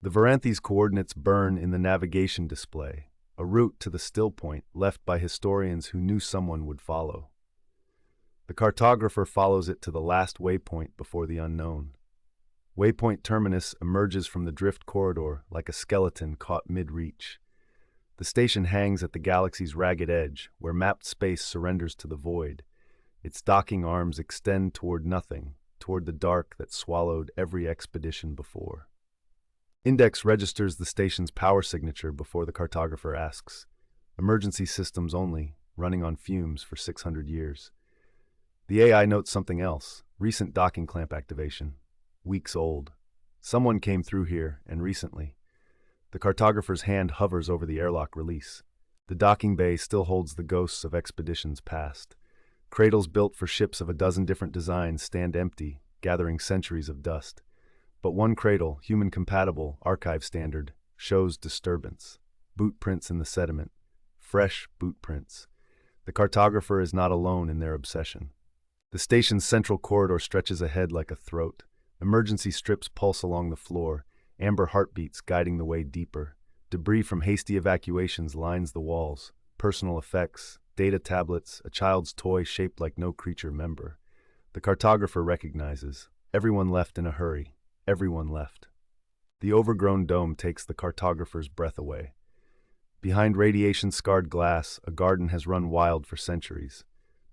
The Varanthes coordinates burn in the navigation display, a route to the still point left by historians who knew someone would follow. The cartographer follows it to the last waypoint before the unknown. Waypoint Terminus emerges from the drift corridor like a skeleton caught mid-reach. The station hangs at the galaxy's ragged edge, where mapped space surrenders to the void. Its docking arms extend toward nothing, toward the dark that swallowed every expedition before. Index registers the station's power signature before the cartographer asks. Emergency systems only, running on fumes for 600 years. The AI notes something else, recent docking clamp activation. Weeks old. Someone came through here, and recently. The cartographer's hand hovers over the airlock release. The docking bay still holds the ghosts of expeditions past. Cradles built for ships of a dozen different designs stand empty, gathering centuries of dust. But one cradle, human-compatible, archive standard, shows disturbance. Boot prints in the sediment. Fresh boot prints. The cartographer is not alone in their obsession. The station's central corridor stretches ahead like a throat. Emergency strips pulse along the floor, amber heartbeats guiding the way deeper. Debris from hasty evacuations lines the walls. Personal effects, data tablets, a child's toy shaped like no creature member. The cartographer recognizes. Everyone left in a hurry. Everyone left. The overgrown dome takes the cartographer's breath away. Behind radiation-scarred glass, a garden has run wild for centuries.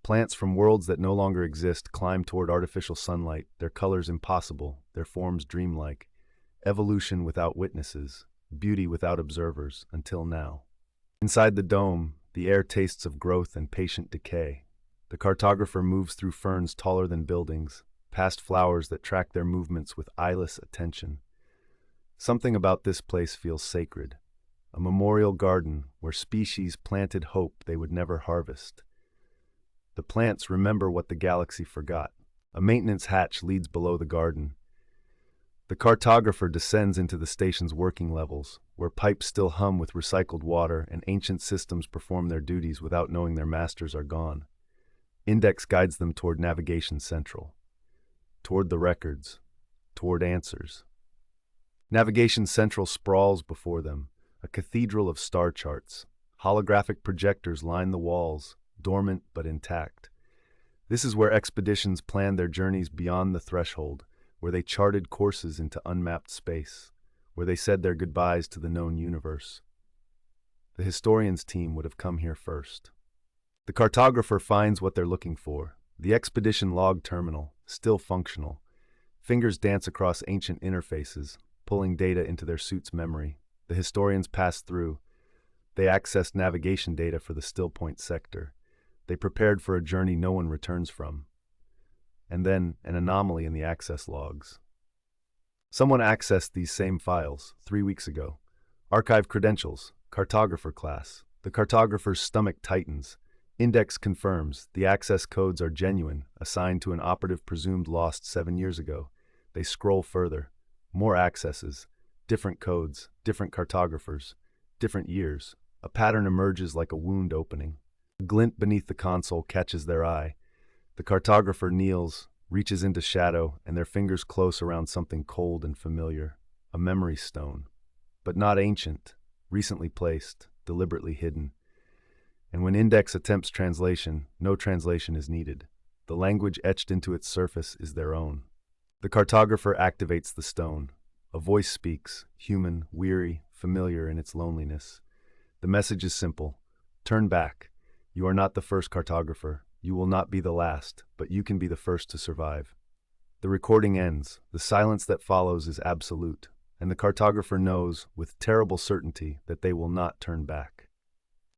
Plants from worlds that no longer exist climb toward artificial sunlight, their colors impossible, their forms dreamlike. Evolution without witnesses, beauty without observers, until now. Inside the dome, the air tastes of growth and patient decay. The cartographer moves through ferns taller than buildings, past flowers that track their movements with eyeless attention. Something about this place feels sacred. A memorial garden where species planted hope they would never harvest. The plants remember what the galaxy forgot. A maintenance hatch leads below the garden. The cartographer descends into the station's working levels, where pipes still hum with recycled water and ancient systems perform their duties without knowing their masters are gone. Index guides them toward Navigation Central. Toward the records, toward answers. Navigation Central sprawls before them, a cathedral of star charts. Holographic projectors line the walls, dormant but intact. This is where expeditions planned their journeys beyond the threshold, where they charted courses into unmapped space, where they said their goodbyes to the known universe. The historians' team would have come here first. The cartographer finds what they're looking for. The expedition log terminal, still functional. Fingers dance across ancient interfaces, pulling data into their suit's memory. The historians pass through. They accessed navigation data for the still point sector. They prepared for a journey no one returns from. And then an anomaly in the access logs. Someone accessed these same files 3 weeks ago. Archive credentials, cartographer class. The cartographer's stomach tightens. Index confirms the access codes are genuine, assigned to an operative presumed lost 7 years ago. They scroll further. More accesses, different codes, different cartographers, different years. A pattern emerges like a wound opening. A glint beneath the console catches their eye. The cartographer kneels, reaches into shadow, and their fingers close around something cold and familiar. A memory stone. But not ancient, recently placed, deliberately hidden. And when Index attempts translation, no translation is needed. The language etched into its surface is their own. The cartographer activates the stone. A voice speaks, human, weary, familiar in its loneliness. The message is simple. Turn back. You are not the first cartographer. You will not be the last, but you can be the first to survive. The recording ends. The silence that follows is absolute, and the cartographer knows, with terrible certainty, that they will not turn back.